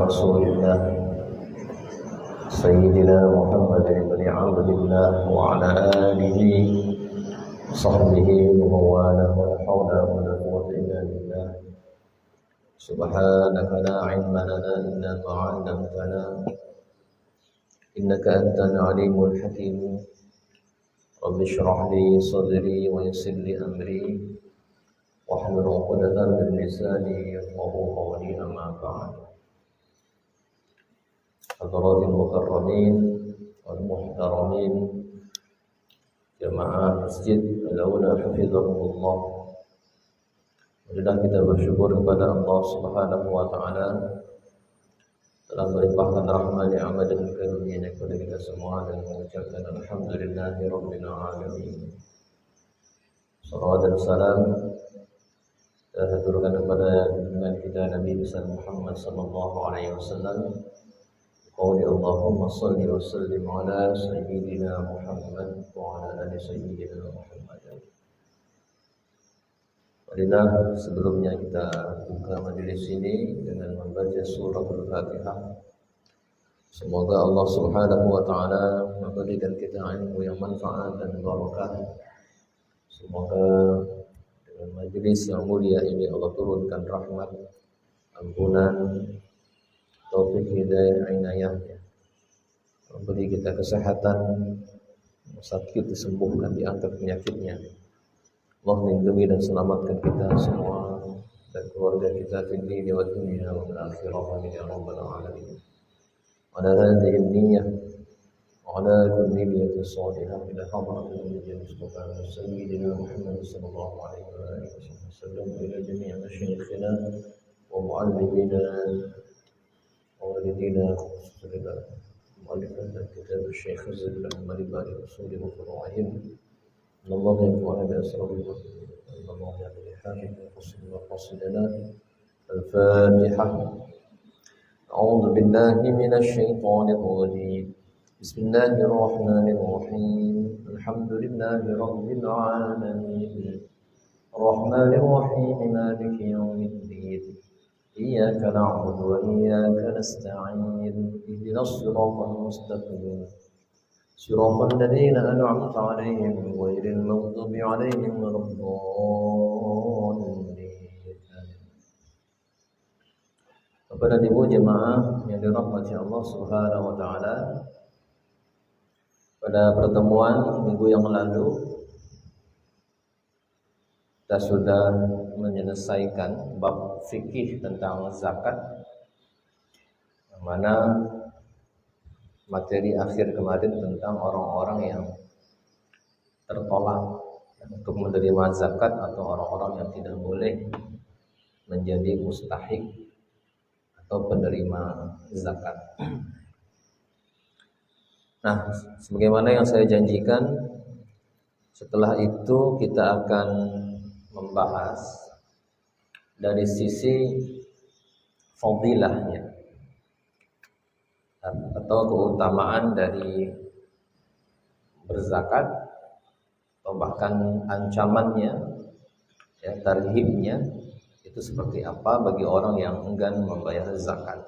رسول الله سيدنا محمد بن عبد الله وعلى آله وصحبه ومن والاه ولا حول ولا قوة إلا بالله سبحانك لا علم لنا إلا ما علمتنا إنك أنت العليم الحكيم رب اشرح لي صدري ويسر لي أمري واحلل عقدة من لساني يفقهوا قولي أما بعد. حضرات المكرمين والمحترمين jamaah masjid Al-Aula hafizahumullah. Marilah kita bersyukur kepada Allah Subhanahu wa taala telah melimpahkan rahmat, nikmat dan karunia-Nya kepada kita semua dan mengucapkan alhamdulillahirabbil alamin. Salawat dan salam kita haturkan kepada junjungan kita Nabi besar Muhammad sallallahu alaihi wasallam. Qawli Allahumma salli wa sallim ala sayyidina Muhammad wa ala ali sayyidina Muhammad. Marilah sebelumnya kita buka majelis ini dengan membaca surah Al-Fatihah. Semoga Allah Subhanahu wa taala memberikan kita ilmu yang manfaat dan barakah. Semoga dengan majelis yang mulia ini Allah turunkan rahmat, ampunan, taufik, hidayah, inayahnya, memberi kita kesehatan, sakit disembuhkan, diangkat penyakitnya. Allah lindungi dan selamatkan kita semua dan keluarga kita di dunia wa dunia wa akhirah ya rabbal alamin. Wa ala hadhihi an-niyyah wa ala kulli niyyatin salihah ila hadratil nabiy Mustafa sayyidina Muhammad sallallahu alaihi wasallam ila jami' masyayikhina wa mu'allimina والدينا وصلنا مؤلفا كتاب الشيخ الزل المالباني رسول وفروعهم ان الله ينفعنا باسرارهم ان الله يعلم حاجه وفصل وفصلنا. الفاتحه. اعوذ بالله من الشيطان الرجيم بسم الله الرحمن الرحيم الحمد لله رب العالمين الرحمن الرحيم مالك يوم الدين إياك نعبد وإياك نستعين اهدنا الصراط المستقيم صراط الذين أنعمت عليهم غير المغضوب عليهم ولا الضالين. Kepada ibu jemaah yang dirahmati Allah Subhanahu wa taala, pada pertemuan minggu yang lalu kita sudah menyelesaikan bab fikih tentang zakat, mana materi akhir kemarin tentang orang-orang yang tertolak untuk menerima zakat atau orang-orang yang tidak boleh menjadi mustahik atau penerima zakat. Nah, sebagaimana yang saya janjikan, setelah itu kita akan membahas dari sisi fadilahnya atau keutamaan dari berzakat, atau bahkan ancamannya, ya, tarhibnya itu seperti apa bagi orang yang enggan membayar zakat.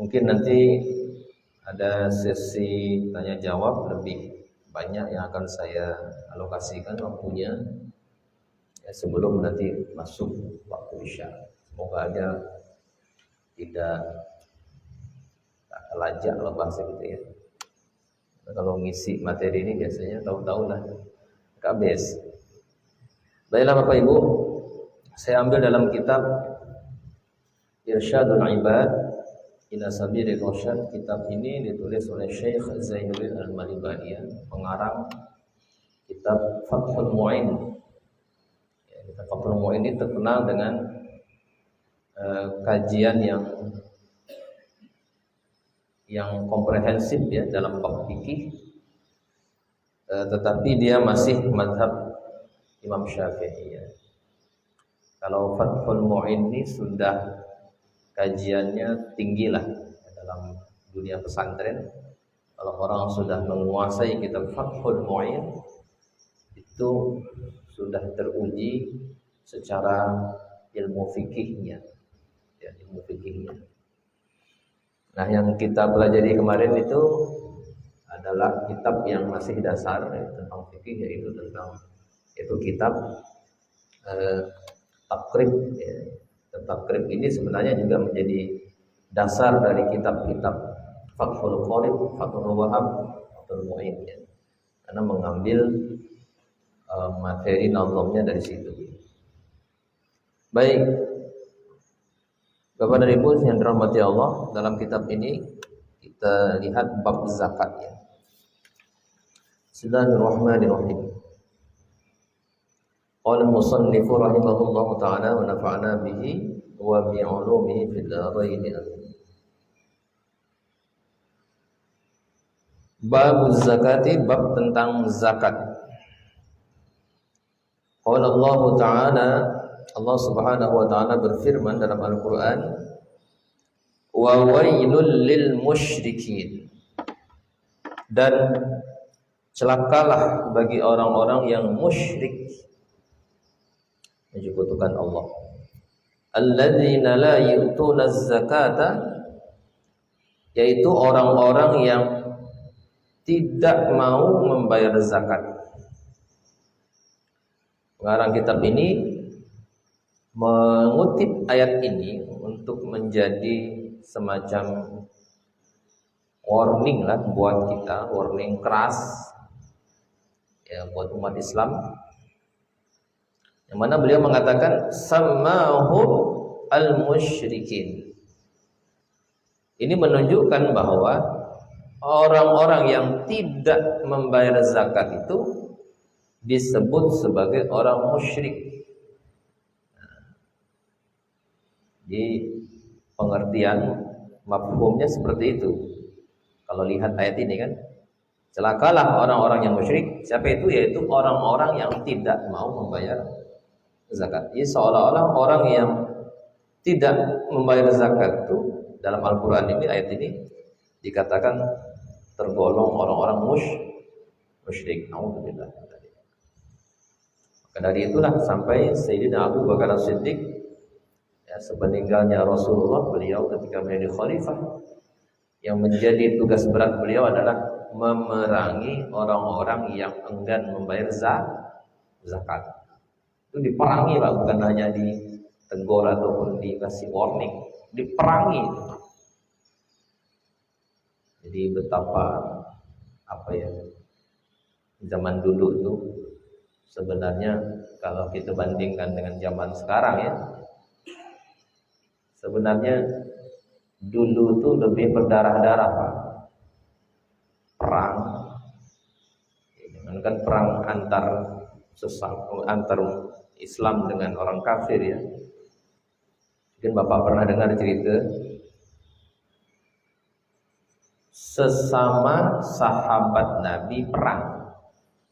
Mungkin nanti ada sesi tanya jawab lebih banyak yang akan saya alokasikan waktunya, ya, sebelum nanti masuk waktu Isya. Semoga aja tidak lajak lah bahasa gitu ya. Kalau ngisi materi ini biasanya tahu-tahu lah kabes. Baiklah Bapak Ibu, saya ambil dalam kitab Irsyadul Ibad ila Sabilir Rasyad. Kitab ini ditulis oleh Syekh Zainuddin Al-Malibani, pengarang kitab Fathul Mu'in. Ya, kitab Fathul Mu'in ini terkenal dengan kajian yang komprehensif ya dalam bab fikih, tetapi dia masih mazhab Imam Syafi'i ya. Kalau Fathul Mu'in ini sudah kajiannya tinggi lah dalam dunia pesantren. Kalau orang sudah menguasai kitab Fathul Mu'in, itu sudah teruji secara ilmu fikihnya. Ya, ya, ilmu fikihnya. Nah, yang kita pelajari kemarin itu adalah kitab yang masih dasar ya, tentang fikih, yaitu kitab Taqrib ya. Taqrib ini sebenarnya juga menjadi dasar dari kitab-kitab Fathul Qorib, Fathul Wahab, Fathul Mu'in ya. Karena mengambil materi nazamnya dari situ. Baik, Bapak dan Ibu yang dirahmati Allah, dalam kitab ini kita lihat bab zakat ya. Bismillahirrahmanirrahim. Qala al-musannif rahimahullahu ta'ala wa nafa'na bihi wa bi 'ulumihi fid dharain. Bab zakati, bab tentang zakat. Qala Allah Ta'ala, Allah Subhanahu wa taala berfirman dalam Al-Qur'an, wa wailul lil musyrikin, dan celakalah bagi orang-orang yang musyrik, menyekutukan Allah. Alladzina la yu'tuna az-zakata, yaitu orang-orang yang tidak mau membayar zakat. Pengarang kitab ini mengutip ayat ini untuk menjadi semacam warning lah buat kita, warning keras ya buat umat Islam, yang mana beliau mengatakan samahum al-musyrikin. Ini menunjukkan bahwa orang-orang yang tidak membayar zakat itu disebut sebagai orang musyrik. Di pengertian mafhumnya seperti itu. Kalau lihat ayat ini kan, celakalah orang-orang yang musyrik. Siapa itu? Yaitu orang-orang yang tidak mau membayar zakat. Jadi seolah-olah orang yang tidak membayar zakat itu dalam Al-Quran ini, ayat ini dikatakan tergolong orang-orang musyrik. Nauzubillah. Maka dari itulah sampai Sayyidina Abu Bakar As-Siddiq ya, sepeninggalnya Rasulullah, beliau ketika menjadi khalifah, yang menjadi tugas berat beliau adalah memerangi orang-orang yang enggan membayar zakat. Itu diperangi lah, bukan hanya ditegur ataupun dikasih warning, diperangi. Jadi betapa zaman dulu itu sebenarnya kalau kita bandingkan dengan zaman sekarang ya, sebenarnya dulu tuh lebih berdarah-darah Pak. Perang, jangankan perang antar Islam dengan orang kafir ya. Mungkin Bapak pernah dengar cerita sesama sahabat Nabi perang.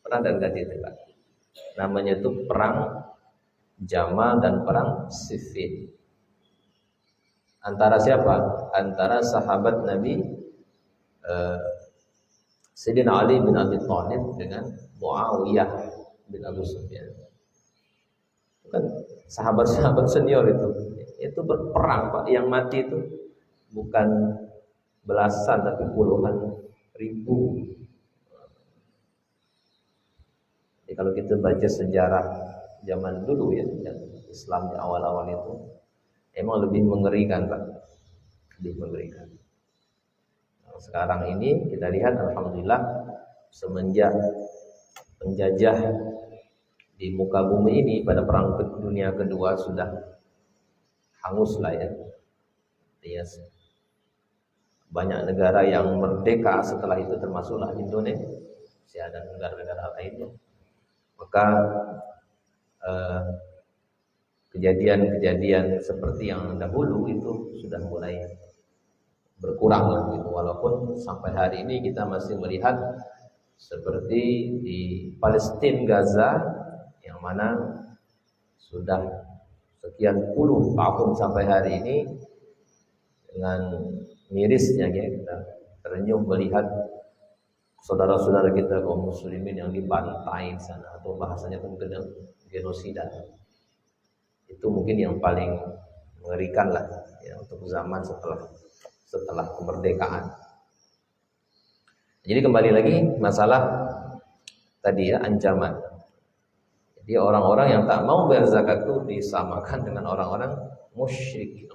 Pernah dengar cerita Pak? Namanya itu perang Jamal dan perang Siffin. Antara siapa? Antara sahabat Nabi Sayyidina Ali bin Abi Thalib dengan Muawiyah bin Abu Sufyan. Itu kan sahabat-sahabat senior itu. Itu berperang Pak, yang mati itu bukan belasan tapi puluhan ribu. Jadi kalau kita baca sejarah zaman dulu ya, Islam di awal-awal itu emang lebih mengerikan Pak, lebih mengerikan. Nah, sekarang ini kita lihat alhamdulillah semenjak penjajah di muka bumi ini pada perang dunia kedua sudah hangus lah ya. Banyak negara yang merdeka setelah itu, termasuklah Indonesia dan negara-negara lainnya. Maka kejadian-kejadian seperti yang dahulu itu sudah mulai berkurang lah gitu. Walaupun sampai hari ini kita masih melihat seperti di Palestina, Gaza, yang mana sudah sekian puluh tahun sampai hari ini dengan mirisnya ya, kita terenyuh melihat saudara-saudara kita kaum muslimin yang dibantai di sana, atau bahasanya mungkin genosida. Itu mungkin yang paling mengerikan lah ya, untuk zaman setelah kemerdekaan. Jadi kembali lagi masalah tadi ya, ancaman. Jadi orang-orang yang tak mau bayar zakat itu disamakan dengan orang-orang musyrik.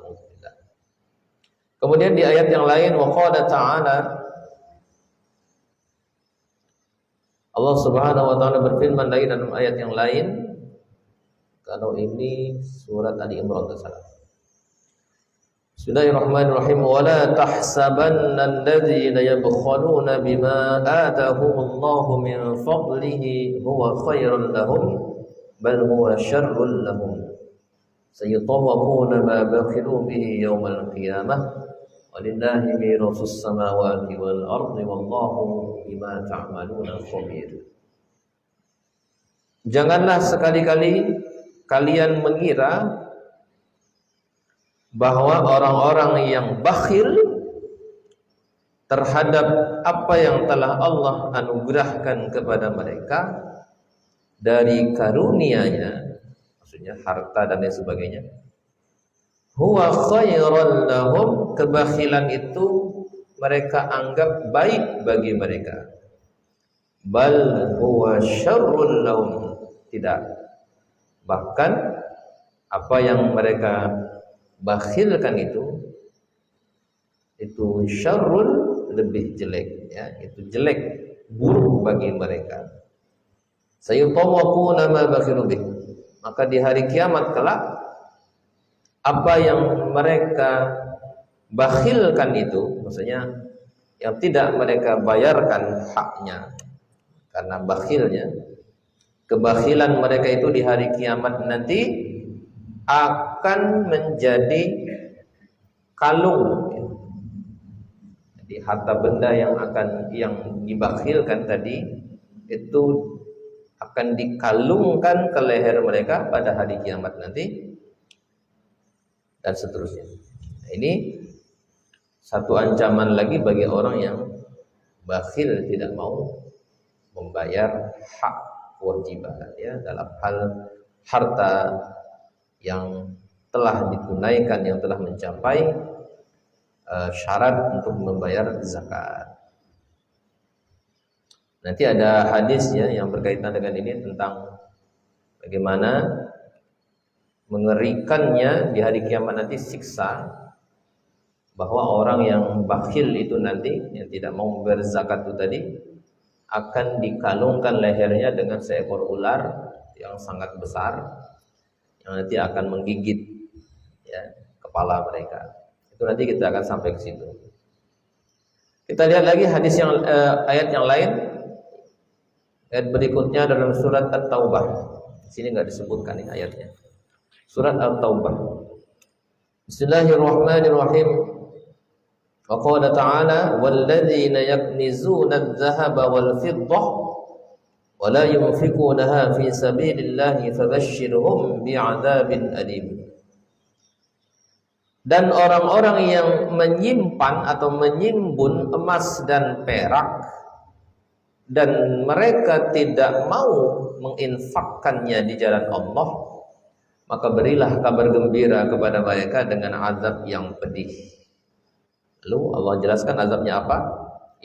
Kemudian di ayat yang lain, wa qala ta'ala, Allah Subhanahu wa taala berfirman lagi dalam ayat yang lain. Kalau ini surat Ali Imran tersalah. Bismillahirrahmanirrahim. Wa la tahsabanna alladhina yabkhaluna bima atahumullahu min fadlihi huwa khairun lahum bal huwa syarrun lahum. Sayutawwaquna ma bakhilu bihi yawmal qiyamah. Walillahi mirasus samawati wal ardi wallahu bima ta'maluna khabir. Janganlah sekali-kali kalian mengira bahwa orang-orang yang bakhil terhadap apa yang telah Allah anugerahkan kepada mereka dari karunia-Nya, maksudnya harta dan lain sebagainya, huwa khairan lahum, kebakhilan itu mereka anggap baik bagi mereka. Bal huwa syarrun lahum, tidak, bahkan apa yang mereka bakhilkan itu syarrun, lebih jelek ya, itu jelek, buruk bagi mereka. Sayutawwaquna ma bakhilu bih, maka di hari kiamat kelak apa yang mereka bakhilkan itu, maksudnya yang tidak mereka bayarkan haknya karena bakhilnya, kebakhilan mereka itu di hari kiamat nanti akan menjadi kalung. Jadi harta benda yang dibakhilkan tadi itu akan dikalungkan ke leher mereka pada hari kiamat nanti, dan seterusnya. Ini satu ancaman lagi bagi orang yang bakhil, tidak mau membayar hak kewajiban ya dalam hal harta yang telah ditunaikan, yang telah mencapai syarat untuk membayar zakat. Nanti ada hadisnya yang berkaitan dengan ini tentang bagaimana mengerikannya di hari kiamat nanti siksa, bahwa orang yang bakhil itu nanti, yang tidak mau membayar zakat itu tadi, akan dikalungkan lehernya dengan seekor ular yang sangat besar, yang nanti akan menggigit ya kepala mereka. Itu nanti kita akan sampai ke situ. Kita lihat lagi hadis yang ayat yang lain. Ayat berikutnya dalam surat At-Taubah. Di sini enggak disebutkan ini ayatnya. Surat At-Taubah. Bismillahirrahmanirrahim. Wa qala ta'ala walladzina yaknizuna adh-dhahaba wal fiddah wa la yunfikunaha fi sabilillahi fabashshirhum bi'adzabin alim. Dan orang-orang yang menyimpan atau menyimbun emas dan perak dan mereka tidak mau menginfakkannya di jalan Allah, maka berilah kabar gembira kepada mereka dengan azab yang pedih. Lalu Allah jelaskan azabnya apa?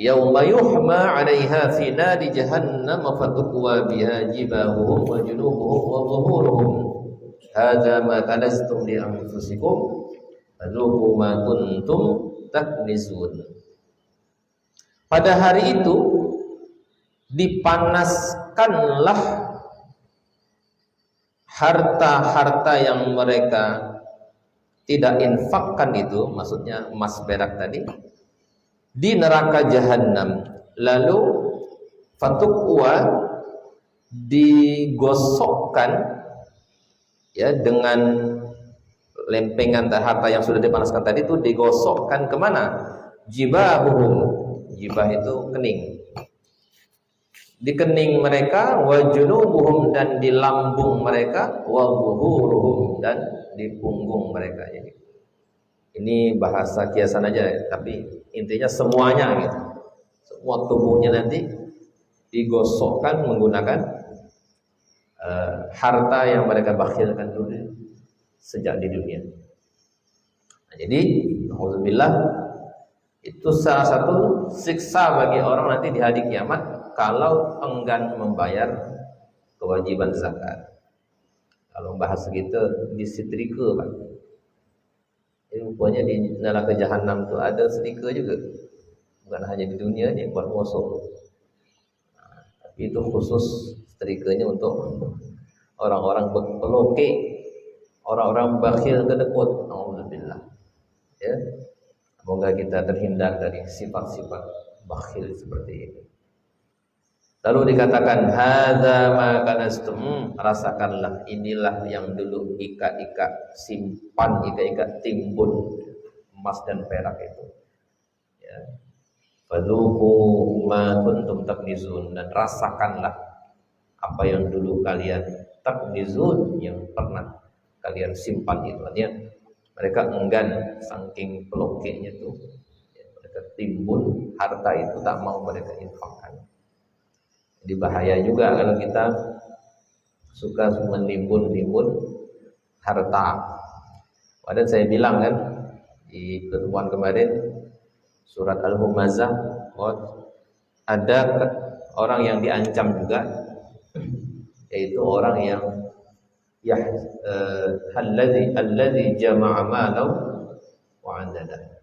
Yauma yuhma 'alaiha fi nari jahannam fatukwa biha jibahuhum wa junubuhum wa dhuhuruhum. Hadza ma kanaztum li anfusikum fadzuqu ma kuntum taknizun. Pada hari itu dipanaskanlah harta-harta yang mereka tidak infakkan itu, maksudnya emas perak tadi, di neraka jahanam. Lalu fatukwa, digosokkan ya dengan lempengan harta yang sudah dipanaskan tadi itu, digosokkan kemana? Jibahuhum, jibah itu kening, di kening mereka, wa junubuhum, dan di lambung mereka, wa dhuhuruhum, dan di punggung mereka. Jadi ini bahasa kiasan aja, tapi intinya semuanya gitu. Semua tubuhnya nanti digosokkan menggunakan harta yang mereka bakhilkan dulu sejak di dunia. Jadi, alhamdulillah, itu salah satu siksa bagi orang nanti di hari kiamat kalau enggan membayar kewajiban zakat. Kalau bahas segitu disetrika, Pak. Jadi rupanya di neraka jahanam itu ada setrika juga. Bukan hanya di dunia ni buat musuh. Tapi itu khusus setrikanya untuk orang-orang pelokek, orang-orang bakhil kedekut. Alhamdulillah. Ya. Semoga kita terhindar dari sifat-sifat bakhil seperti ini. Lalu dikatakan hadza ma kanastum, rasakanlah inilah yang dulu ika-ika simpan, ika-ika timbun emas dan perak itu. Ya. Fadzuqu ma kuntum taknizun, dan rasakanlah apa yang dulu kalian taknizun, yang pernah kalian simpan itu. Artinya mereka enggan saking pelokeknya itu, ya, mereka timbun harta itu tak mau mereka infakkan. Jadi bahaya juga kalau kita suka menimbun-nimbun harta. Padahal saya bilang kan di pertemuan kemarin surat Al-Humazah, ada orang yang diancam juga, yaitu orang yang alladzi jama'a malahu wa 'addada.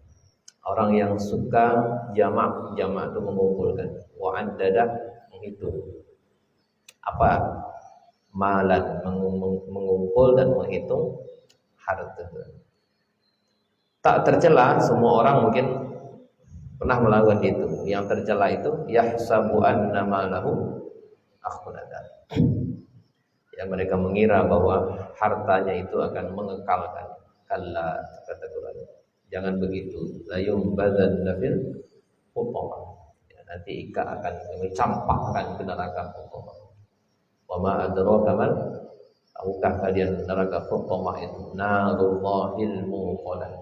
Orang yang suka jamak itu mengumpulkan, wa 'addada menghitung. Apa? Malan, mengumpul dan menghitung harta. Tak tercela, semua orang mungkin pernah melakukan itu. Yang tercela itu yahsabu anna malahu akhlada. Yang mereka mengira bahwa hartanya itu akan mengekalkan. Kalla, kata Quran, jangan begitu. La yumbadzanna fil hutama. Ya, nanti Ika akan mencampakkan ke neraka hutama. Wa ma adraka man, tahukah kalian neraka hutama itu? Narullahil muqadah.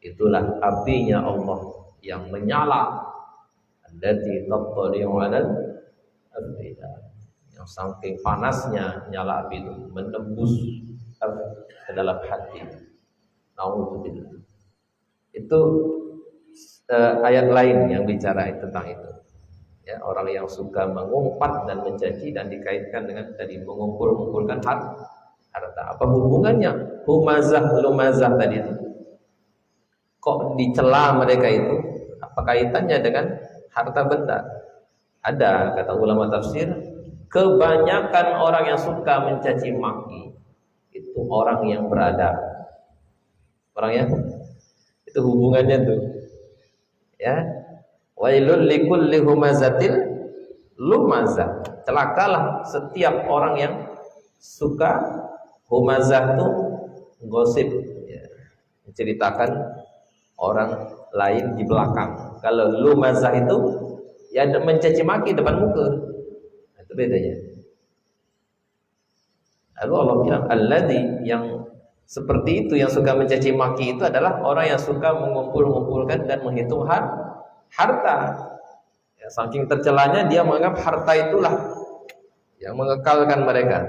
Itulah apinya Allah yang menyala. Allati tattali'u 'alal afida. Yang saking panasnya nyala api itu menembus ke dalam hati. Nauzubillah. Itu ayat lain yang bicara tentang itu. Ya, orang yang suka mengumpat dan mencaci dan dikaitkan dengan tadi mengumpulkan harta. Apa hubungannya humazah lumazah tadi itu? Kok dicela mereka itu? Apa kaitannya dengan harta benda? Ada kata ulama tafsir, kebanyakan orang yang suka mencaci maki itu orang yang beradab. Orang yang itu hubungannya tuh. Ya. Wailul likulli humazatil lumazah. Celakalah setiap orang yang suka humazah tuh gosip, ya, menceritakan orang lain di belakang. Kalau lumazah itu ya mencaci maki depan muka. Itu bedanya. Lalu Allah bilang alladzi, yang seperti itu, yang suka mencaci maki itu adalah orang yang suka mengumpulkan dan menghitung harta. Ya, saking tercelanya dia menganggap harta itulah yang mengekalkan mereka.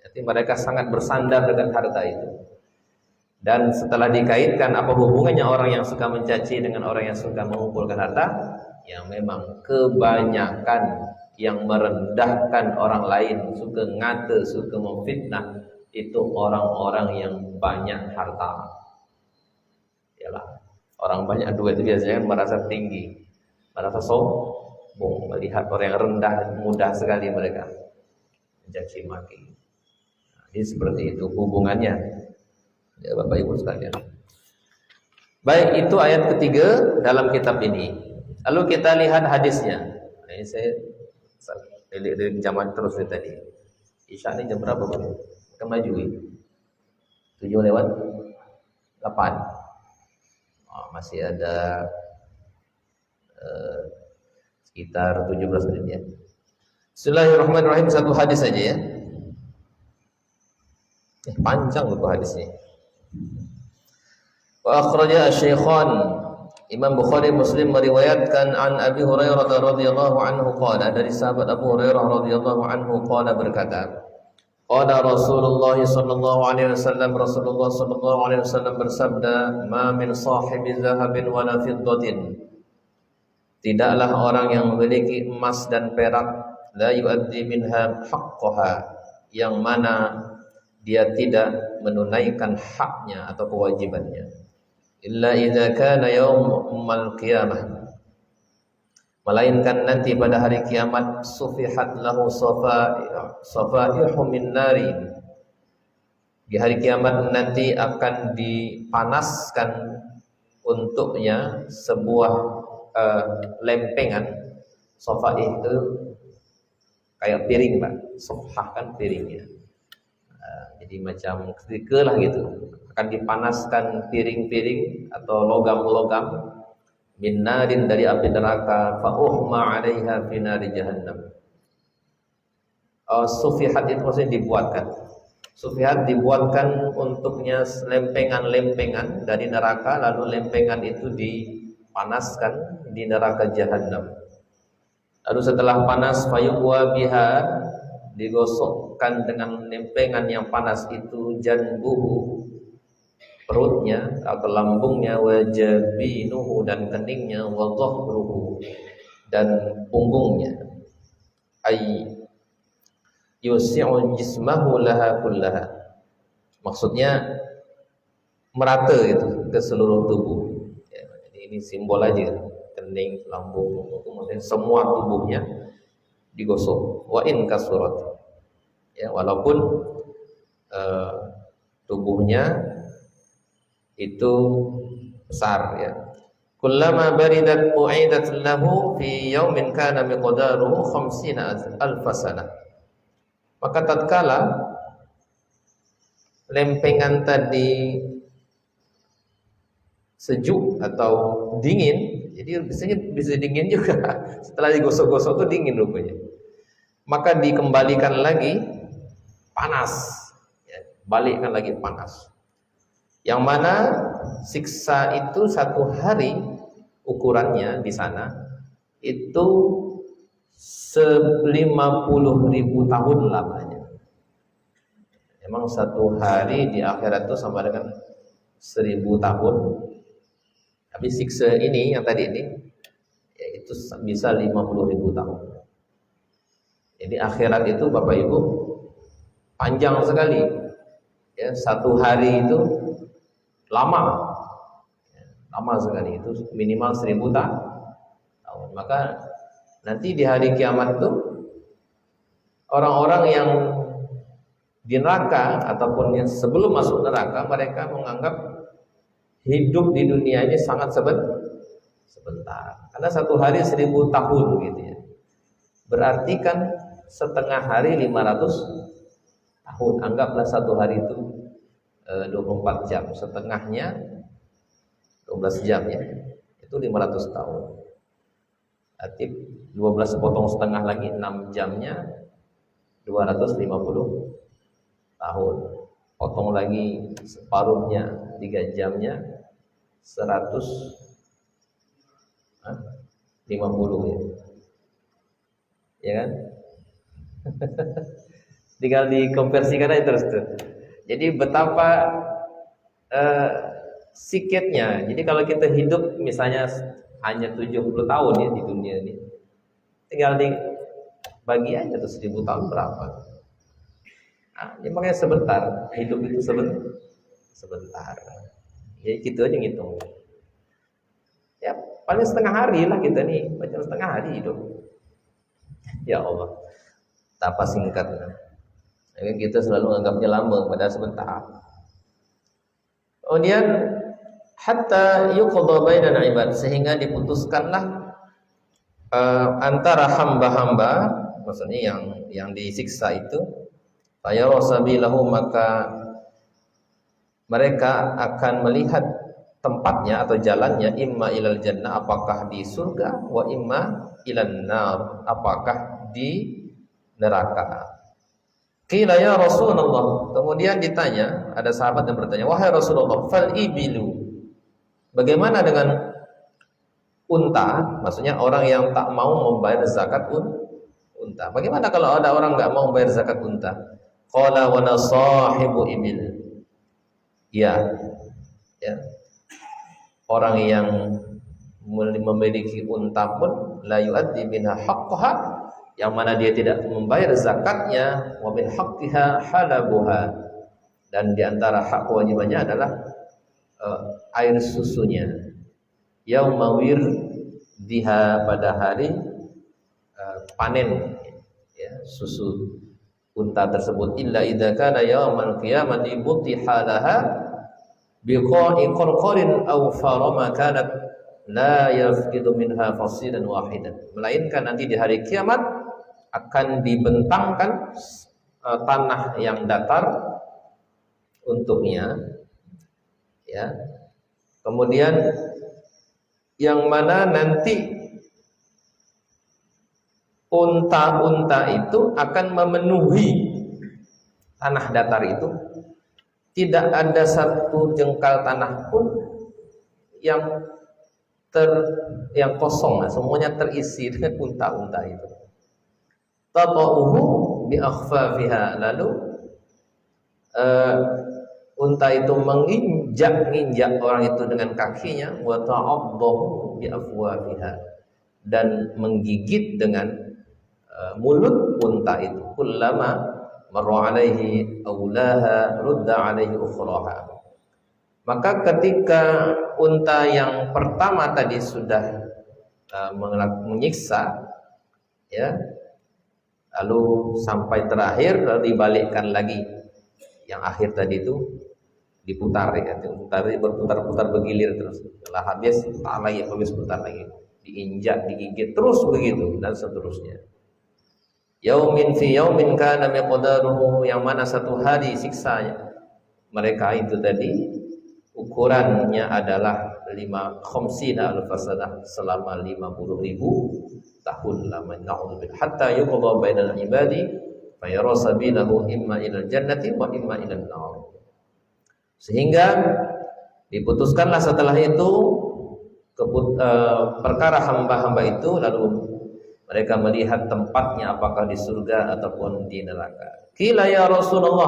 Jadi mereka sangat bersandar dengan harta itu. Dan setelah dikaitkan apa hubungannya orang yang suka mencaci dengan orang yang suka mengumpulkan harta, yang memang kebanyakan yang merendahkan orang lain, suka ngata, suka memfitnah, itu orang-orang yang banyak harta. Yalah, orang banyak duit itu biasanya merasa tinggi, merasa sombong, melihat orang yang rendah, mudah sekali mereka mencaci maki. Nah, ini seperti itu hubungannya, ya Bapak Ibu sekalian. Baik, itu ayat ketiga dalam kitab ini. Lalu kita lihat hadisnya. Nah, ini saya lihat zaman terus tadi. Isya ini jam berapa Pak? Kita maju 7 lewat 8. Masih ada sekitar 17 menit ya. Bismillahirrahmanirrahim. Satu hadis saja ya. Panjang itu hadisnya. Wa akhraja asy-syaikhan, Imam Bukhari Muslim meriwayatkan an Abi Hurairah radhiyallahu anhu qala, dari sahabat Abu Hurairah radhiyallahu anhu qala berkata, Qala Rasulullah sallallahu alaihi wasallam, Rasulullah sallallahu alaihi wasallam bersabda, "Ma min sahibi zahabin wala fiddatin." Tidaklah orang yang memiliki emas dan perak, la yu'addi minha haqqaha, yang mana dia tidak menunaikan haknya atau kewajibannya, illa idza kana yaumul qiyamah, melainkan nanti pada hari kiamat, sufihat lahu safaihu min nari, di hari kiamat nanti akan dipanaskan untuknya sebuah lempengan. Safaih itu kayak piring, Pak. Sofah kan piringnya. Jadi macam ketika lah gitu. Akan dipanaskan piring-piring atau logam-logam min narin, dari api neraka, fa uhma 'alaiha fi nari jahannam. Sufihat itu maksudnya dibuatkan. Sufihat dibuatkan untuknya lempengan-lempengan dari neraka, lalu lempengan itu dipanaskan di neraka jahannam. Lalu setelah panas, fayuqwa biha, digosokkan dengan lempengan yang panas itu, janbuhu, perutnya atau lambungnya, wa jabinuhu, dan keningnya, wa dhahruhu, dan punggungnya, ay yusi'u jismahu laha kullaha, maksudnya merata itu ke seluruh tubuh ya. Jadi ini simbol aja, kening, lambung, maksudnya semua tubuhnya digosok. Wa in kasurat, ya, walaupun tubuhnya itu besar ya. Kullama baridat u'idat lahu fi yaumin kana miqdaruhu 50,000 sanah. Maka tatkala lempengan tadi sejuk atau dingin, jadi biasanya bisa dingin juga. Setelah digosok-gosok itu dingin rupanya. Maka dikembalikan lagi panas, ya, balikkan lagi panas. Yang mana siksa itu satu hari ukurannya di sana itu 50.000 tahun lamanya. Memang satu hari di akhirat itu sama dengan 1.000 tahun. Tapi siksa ini yang tadi ini yaitu bisa 50.000 tahun. Jadi akhirat itu Bapak Ibu panjang sekali. Ya, satu hari itu lama. Lama sekali, itu minimal 1.000 tahun. Maka nanti di hari kiamat itu orang-orang yang di neraka ataupun yang sebelum masuk neraka, mereka menganggap hidup di dunia ini sangat sebentar. Karena satu hari 1.000 tahun gitu ya. Berarti kan setengah hari 500 tahun. Anggaplah satu hari itu 24 jam, setengahnya 12 jam ya. Itu 500 tahun. Berarti 12 potong setengah lagi 6 jamnya 250 tahun. Potong lagi separuhnya 3 jamnya 150 ya. Ya kan? Tinggal dikonversikan aja terus tuh. Jadi betapa sikitnya. Jadi kalau kita hidup misalnya hanya 70 tahun ya di dunia ini, tinggal dibagi aja tuh 1.000 tahun berapa. Nah, ya makanya sebentar, hidup itu sebentar. Ya gitu aja ngitung. Ya paling setengah hari lah kita nih, macam setengah hari hidup. Ya Allah, betapa singkatnya. Ya, kita selalu anggapnya lama, padahal sebentar. Kemudian hatta yuqadha bainal ibad, sehingga diputuskanlah antara hamba-hamba, maksudnya yang disiksa itu, fayarasabilahu, maka mereka akan melihat tempatnya atau jalannya, imma ilal jannah, apakah di surga, wa imma ilan nar, apakah di neraka. Qila ya Rasulullah, kemudian ditanya, ada sahabat yang bertanya, wahai Rasulullah, fal ibilu, bagaimana dengan unta? Maksudnya orang yang tak mau membayar zakat unta. Bagaimana kalau ada orang enggak mau membayar zakat unta? Qala wa sahibu ibil. Ya, ya. Orang yang memiliki unta pun la yu'addi minha haqqaha, yang mana dia tidak membayar zakatnya, wa min haqqiha halabuha, dan di antara hak kewajibannya adalah air susunya. Yauma wirdiha, pada hari panen ya, susu unta tersebut. Illa idza kana yaumal qiyamati butihalaha biqa'i qarqarin aw farama kanat la yafqidu minha fasilan wahidan, melainkan nanti di hari kiamat akan dibentangkan tanah yang datar untuknya, ya. Kemudian yang mana nanti unta-unta itu akan memenuhi tanah datar itu, tidak ada satu jengkal tanah pun yang kosong, semuanya terisi dengan unta-unta itu. Tata'uhu bi akhfafiha, lalu unta itu menginjak-injak orang itu dengan kakinya, wa ta'addahu bi afwafiha, dan menggigit dengan mulut unta itu. Kullama marra alaihi aulaha rudda alaihi ukhraha. Maka ketika unta yang pertama tadi sudah menyiksa, ya, lalu sampai terakhir, lalu dibalikkan lagi yang akhir tadi itu, diputar ya, berputar-putar bergilir terus. Setelah habis putar lagi, habis putar lagi, diinjak, digigit terus begitu dan seterusnya. Yaumin fi yaumin kana miqdaruhu, yang mana satu hari siksanya mereka itu tadi ukurannya adalah 50 alfasanah, selama 50.000 tahun lamanya. Na'udzubillah, hatta yuqda bainal ibadi fa yara sabilahu imma ilal jannati wa imma ilal nar. Sehingga diputuskanlah setelah itu perkara hamba-hamba itu, lalu mereka melihat tempatnya apakah di surga ataupun di neraka. Qila ya Rasulullah,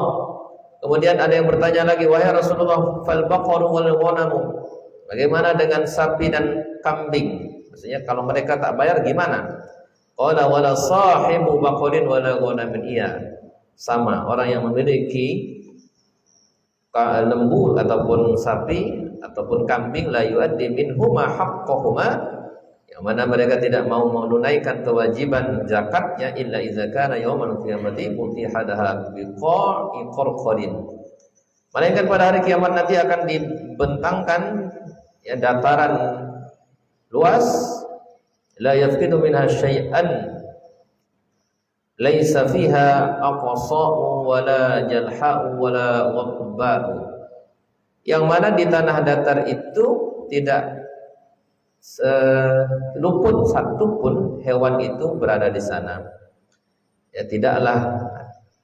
kemudian ada yang bertanya lagi, wahai Rasulullah, fal baqaru wal ghanamu, bagaimana dengan sapi dan kambing? Maksudnya kalau mereka tak bayar gimana? Qala wala sahibu baqarin wala ghanamin, iya, sama orang yang memiliki lembu ataupun sapi ataupun kambing, la yu'addi minhuma haqqahuma, yang mana mereka tidak mau menunaikan kewajiban zakatnya, illa idza kana yaumal qiyamati mutihadaha biqa'i qarqarin, melainkan pada hari kiamat nanti akan dibentangkan ya dataran luas, la yafqidu minha syai'an laisa fiha aqsa'u wala jalha'u wala waqba'u, yang mana di tanah datar itu tidak luput satu pun hewan itu berada di sana. Ya, tidaklah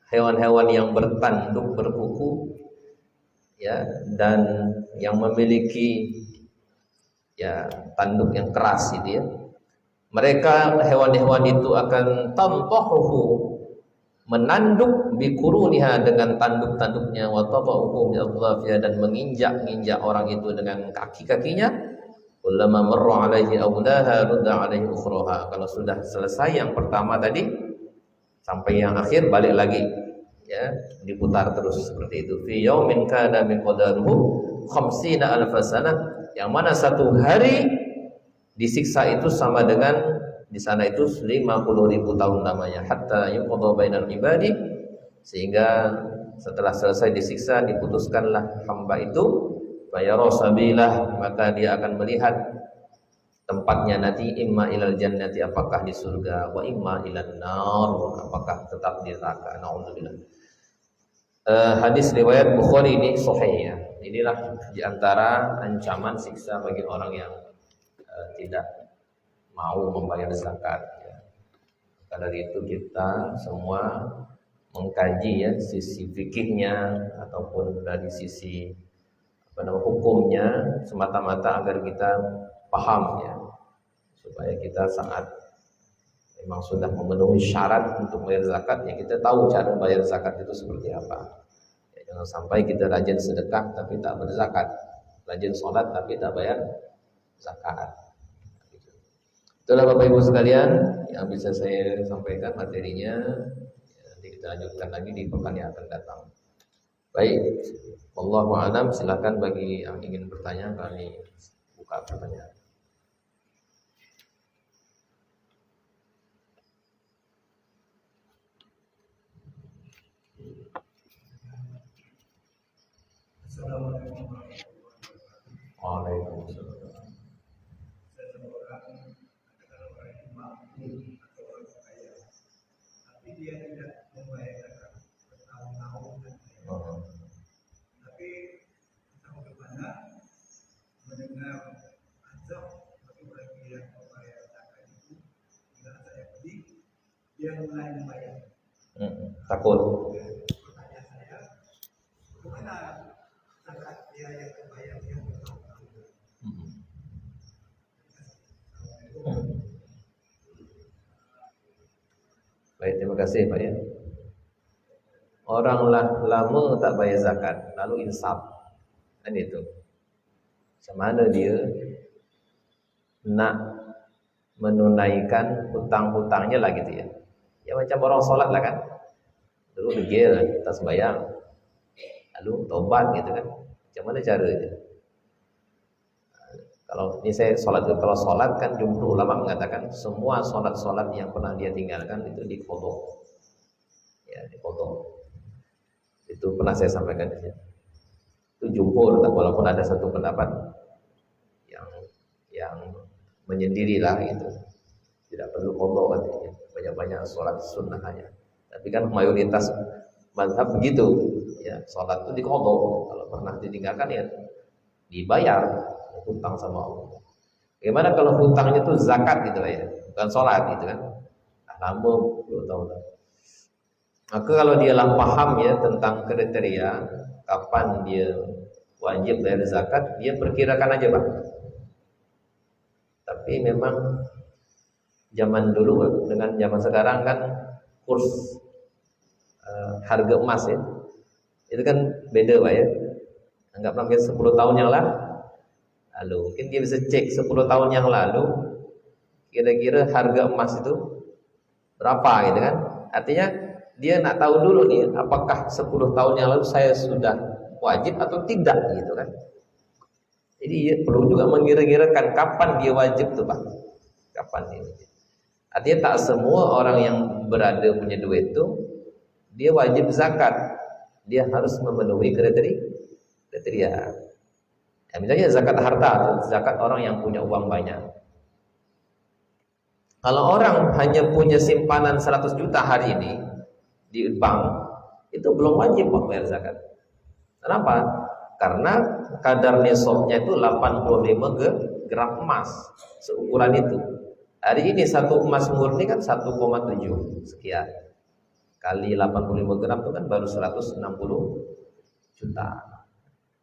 hewan-hewan yang bertanduk berkuku, ya, dan yang memiliki ya tanduk yang keras itu ya. Mereka hewan-hewan itu akan tantahuhu, menanduk bikuruniha, dengan tanduk-tanduknya, wa tatahuhu bi adhafiha, dan menginjak-injak orang itu dengan kaki-kakinya. Ulama marra alaihi aulaha rudda alaihi ukhraha, kalau sudah selesai yang pertama tadi sampai yang akhir balik lagi, ya, diputar terus seperti itu. Fi yaumin kana miqdaruhu 50 alfasanah, yang mana satu hari disiksa itu sama dengan di sana itu 50.000 tahun namanya. Hatta yuqda bainal ibadi, sehingga setelah selesai disiksa diputuskanlah hamba itu, fayara sabilah, maka dia akan melihat tempatnya nanti, imma ilal jannati, apakah di surga, wa imma ilan nar, apakah tetap di neraka. Na'udzubillah. Hadis riwayat Bukhari ini sahih ya. Inilah diantara ancaman siksa bagi orang yang tidak mau membayar zakat ya. Karena itu kita semua mengkaji ya sisi fikihnya ataupun dari sisi hukumnya, semata-mata agar kita paham ya, supaya kita saat memang sudah memenuhi syarat untuk bayar zakat, ya kita tahu cara bayar zakat itu seperti apa. Ya, jangan sampai kita rajin sedekah tapi tak berzakat, rajin sholat tapi tak bayar zakat. Itulah Bapak Ibu sekalian yang bisa saya sampaikan materinya. Nanti kita lanjutkan lagi di pekan yang akan datang. Baik, wallahu a'lam. Silakan bagi yang ingin bertanya, kami buka pertanyaan. Assalamualaikum. Waalaikumsalam. Saya seorang katakanlah orang yang mampu atau orang kaya, tapi dia tidak membayar zakat bertahun-tahun dan tapi entah bagaimana mendengar azab bagi orang yang membayar zakat itu, dengan saya beli, dia mulai membayar. Takut. Pertanyaan saya, bagaimana zakat dia yang membayar yang bertahun-tahun? Baik, terima kasih Pak ya. Orang lama tak bayar zakat, lalu insaf, kan itu. Semana dia nak menunaikan hutang-hutangnya lah gitu ya. Ya macam orang sholat lah kan. Dulu degil, tak sembahyang, lalu tobat gitu kan. Macam mana caranya? Kalau ini saya kalau sholat kan jumhur ulama mengatakan semua sholat yang pernah dia tinggalkan itu diqodho. Ya, diqodho. Itu pernah saya sampaikan di sini. Itu jumhur, walaupun ada satu pendapat yang menyendirilah gitu. Tidak perlu qodho katanya. Banyak-banyak sholat sunnah aja. Tapi kan mayoritas mazhab begitu. Ya, sholat itu diqodho. Kalau pernah ditinggalkan ya dibayar. Hutang sama Allah. Bagaimana kalau hutangnya itu zakat gitu ya, bukan sholat gitu kan? Lama 10 tahun. Maka kalau dia paham ya tentang kriteria kapan dia wajib bayar zakat, dia perkirakan aja Pak. Tapi memang zaman dulu dengan zaman sekarang kan kurs harga emas ya, itu kan beda Pak ya. Anggaplah mungkin 10 tahun yang lalu mungkin dia bisa cek 10 tahun yang lalu kira-kira harga emas itu berapa gitu kan. Artinya dia nak tahu dulu nih apakah 10 tahun yang lalu saya sudah wajib atau tidak gitu kan. Jadi dia perlu juga mengira-girakan kapan dia wajib tuh Pak. Kapan dia wajib. Artinya tak semua orang yang berada punya duit itu dia wajib zakat. Dia harus memenuhi kriteria. Ya, misalnya zakat harta, zakat orang yang punya uang banyak. Kalau orang hanya punya simpanan 100 juta hari ini di bank, itu belum wajib bayar zakat. Kenapa? Karena kadar nisabnya itu 85 gram emas, seukuran itu. Hari ini satu emas murni kan 1,7 sekian. Kali 85 gram itu kan baru 160 juta.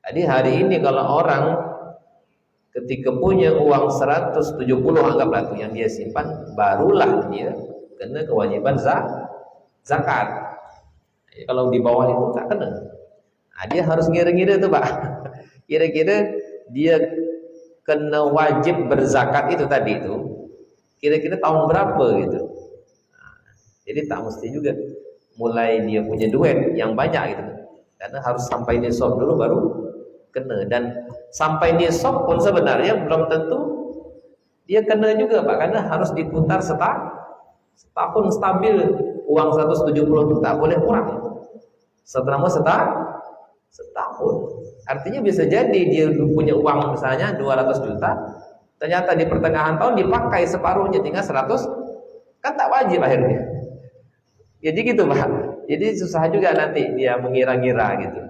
Jadi hari ini kalau orang ketika punya uang 170 anggaplah itu yang dia simpan, barulah dia kena kewajiban zakat. Jadi kalau di bawah itu tak kena. Nah, dia harus ngira-ngira tuh Pak. Kira-kira dia kena wajib berzakat itu tadi itu kira-kira tahun berapa gitu. Nah, jadi tak mesti juga mulai dia punya duit yang banyak gitu. Karena harus sampai nisab dulu baru kena, dan sampai nisab pun sebenarnya belum tentu dia kena juga Pak, karena harus diputar setahun stabil uang 170 juta, boleh kurang selama setahun. Artinya bisa jadi dia punya uang misalnya 200 juta, ternyata di pertengahan tahun dipakai separuhnya tinggal 100, kan tak wajib akhirnya. Jadi gitu Pak. Jadi susah juga nanti dia mengira-ngira gitu.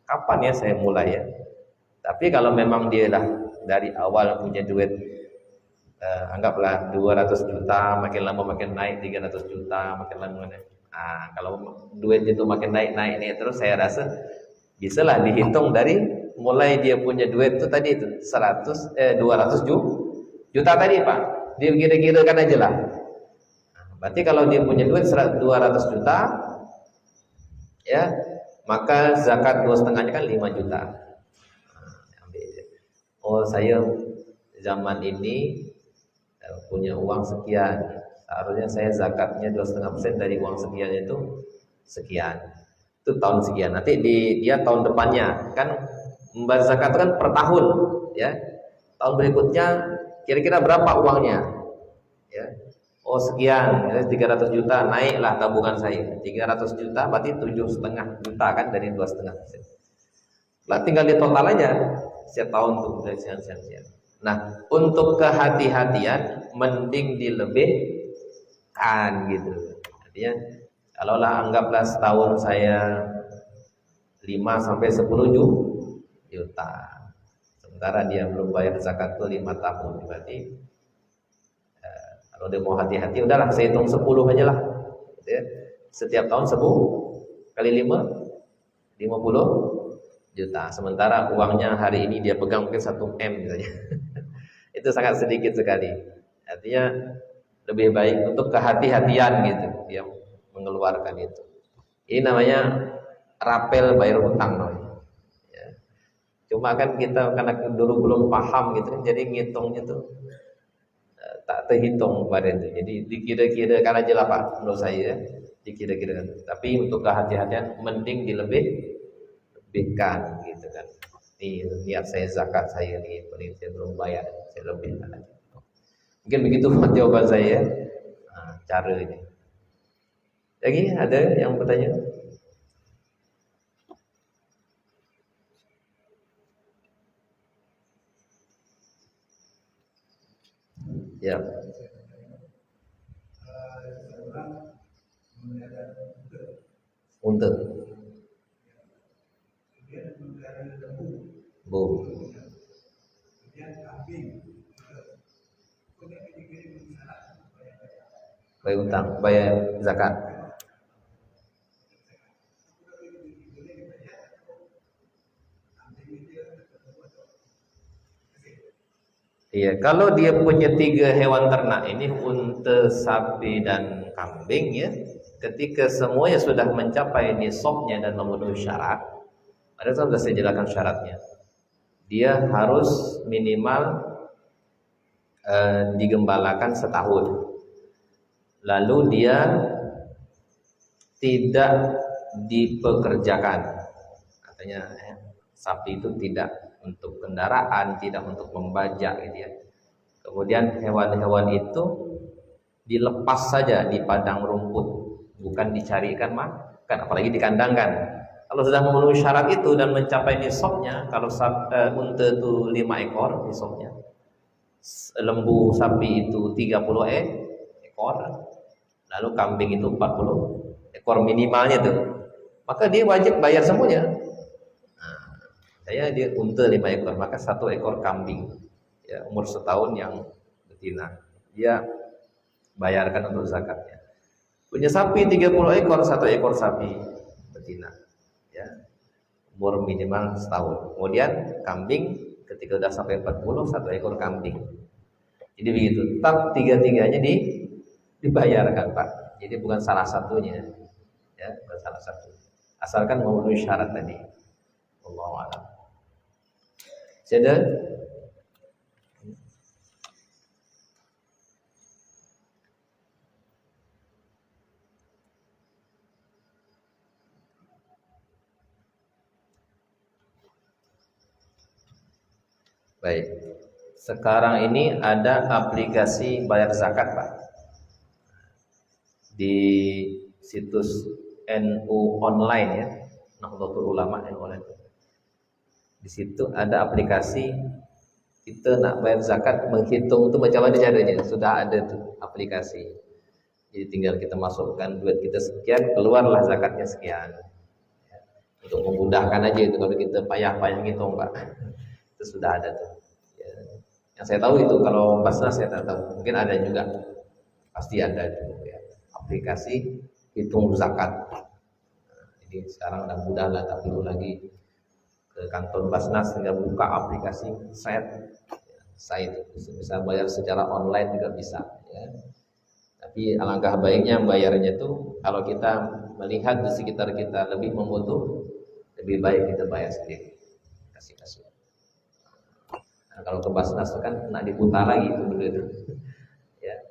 Kapan ya saya mulai ya? Tapi kalau memang dia dah dari awal punya duit anggaplah 200 juta, makin lama makin naik 300 juta, makin lama naik. Nah, kalau duit itu makin naik nih terus, saya rasa bisalah dihitung dari mulai dia punya duit itu tadi itu 200 juta tadi Pak. Dia kira-kirakan aja lah. Berarti kalau dia punya duit 200 juta, ya, maka zakat 2,5-nya kan 5 juta. Oh, saya zaman ini punya uang sekian, seharusnya saya zakatnya 2,5% dari uang sekian itu sekian. Itu tahun sekian. Nanti dia tahun depannya kan membayar zakat itu kan per tahun, ya. Tahun berikutnya kira-kira berapa uangnya? Ya. Oh sekian, 300 juta, naiklah tabungan saya 300 juta, berarti 7,5 juta kan dari 2,5%. Lah tinggal di total aja setiap tahun tuh sekian. Nah, untuk kehati-hatian mending dilebihkan gitu. Artinya kalaulah anggaplah setahun saya 5 sampai 10 juta. Sementara dia belum bayar zakat tuh 5 tahun, berarti kalau dia mau hati-hati, udahlah saya hitung 10 aja lah. Gitu ya. Setiap tahun 10 kali 5, 50 juta. Sementara uangnya hari ini dia pegang mungkin 1 M misalnya. Itu sangat sedikit sekali. Artinya lebih baik untuk kehati-hatian gitu dia mengeluarkan itu. Ini namanya rapel bayar utang namanya. Ya. Cuma kan kita karena dulu belum paham gitu kan, jadi ngitungnya tuh tak terhitung kemarin itu. Jadi dikira-kira kan aja lah Pak, menurut saya dikira-kira. Tapi untuk kehati-hatian mending dilebihkan gitu kan. Ini niat saya zakat saya nih, paling saya belum bayar, saya lebihkan aja. Mungkin begitu jawaban saya. Nah, cara ini. Lagi ada yang bertanya? Ya. Untuk Bu. Bayar utang, bayar zakat. Iya, kalau dia punya 3 hewan ternak ini, unta, sapi, dan kambing ya, ketika semuanya sudah mencapai nisabnya dan memenuhi syarat, ada sudah saya jelaskan syaratnya. Dia harus minimal digembalakan setahun. Lalu dia tidak dipekerjakan. Katanya sapi itu tidak untuk kendaraan, tidak untuk membajak gitu ya. Kemudian hewan-hewan itu dilepas saja di padang rumput, bukan dicarikan makan, apalagi dikandangkan. Kalau sudah memenuhi syarat itu dan mencapai nisabnya, kalau unta itu 5 ekor nisabnya, lembu sapi itu 30 ekor, lalu kambing itu 40 ekor minimalnya tuh, maka dia wajib bayar semuanya. Saya dia unta 5 ekor, maka 1 ekor kambing ya, umur setahun yang betina dia bayarkan untuk zakatnya. Punya sapi 30 ekor, 1 ekor sapi betina ya, umur minimal setahun. Kemudian kambing ketika sudah sampai 40, 1 ekor kambing. Jadi begitu, tetap 3-3-nya dibayarkan Pak. Jadi bukan salah satunya ya, bukan salah satu, asalkan memenuhi syarat tadi. Wallahu a'lam. Sudah? Baik. Sekarang ini ada aplikasi bayar zakat, Pak. Di situs NU online ya, Nahdlatul Ulama NU online. Di situ ada aplikasi, kita nak bayar zakat, menghitung itu macam mana caranya, sudah ada tuh aplikasi. Jadi tinggal kita masukkan duit kita sekian, keluarlah zakatnya sekian. Untuk memudahkan aja itu, kalau kita payah-payah ngitung Pak, itu sudah ada tuh ya. Yang saya tahu itu, kalau Basnas saya tak tahu, mungkin ada juga, pasti ada itu ya, aplikasi hitung zakat. Jadi sekarang udah mudah lah, tak perlu lagi ke kantor Basnas, tinggal buka aplikasi site bisa bayar secara online juga bisa ya. Nah, Tapi alangkah baiknya bayarnya itu kalau kita melihat di sekitar kita lebih membutuh, lebih baik kita bayar sendiri. Kasih. Nah, kalau ke Basnas kan nak diputar lagi itu begitu. Ya.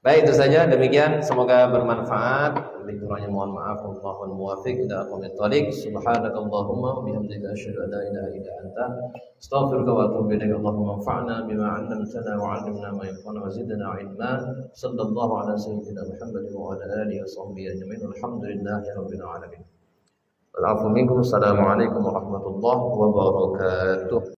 Baik, itu saja, demikian, semoga bermanfaat. Lebih kurangnya mohon maaf. Wallahul muwaffiq ila aqwamit thoriq. Subhanakallahumma wa bihamdika asyhadu an la ilaha illa anta astaghfiruka wa atubu ilaik. Allahumma anfa'na bima 'allamtana wa 'allimna ma yanfa'una wa zidna 'ilma. Sallallahu ala sayyidina Muhammadin wa ala alihi wa sahbihi ajma'in. Alhamdulillahi rabbil alamin. Wal 'afwu minkum. Assalamualaikum warahmatullahi wabarakatuh.